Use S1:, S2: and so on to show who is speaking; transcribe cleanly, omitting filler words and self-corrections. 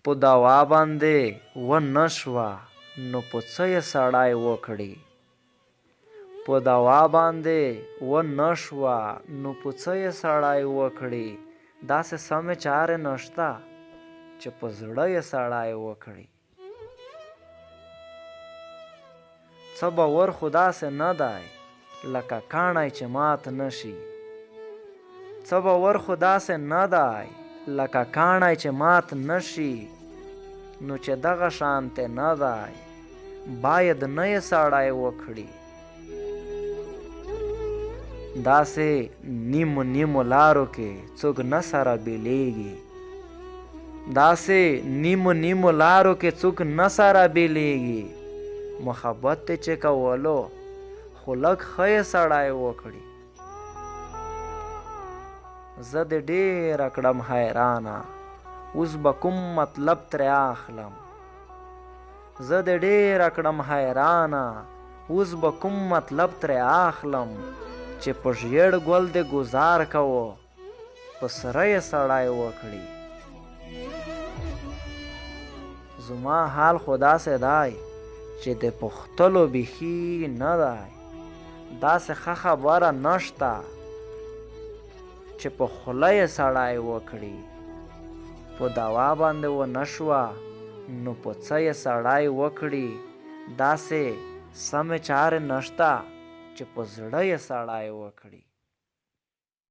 S1: په دوا باندې ونه شوه نو په څه یې سړی وکړي. په دوا باندې ونه شوه نو په څه یې سړی وکړي. داسې سمې چارې نشته چې په زړه یې سړی وکړي. څه باور خو داسې نه دی لکه کاڼی چې مات نشي. څه باور خو داسې نه دی لکه کاڼی چې مات نشي. نو چې دغه شانتې نه دی باید نه یې سړی وکړي. داسې نیمو نیمو لارو کې څوک نه سره بیلیږي. داسې نیمو نیمو لارو کې څوک نه سره بیلیږي. محبت دې چې کولو خو لږ ښه یې سړی وکړي. زه دې ډېره کړم حیرانه اوس به کوم مطلب ترې اخلم. زه دې ډېره کړم حیرانه اوس به کوم مطلب ترې اخلم. چې په ژیړ ګل دې ګزار کوو په سره یې سړی وکړي. زما حال خو داسې دی چې د پوښتلو بیخي نه دی. داسې ښه خبره نشته چې په خوله یې سړی وکړي. په دوا باندې ونه شوه نو په څه یې سړی وکړي. داسې سمې چارې نشته چې په زړه یې سړی وکړي.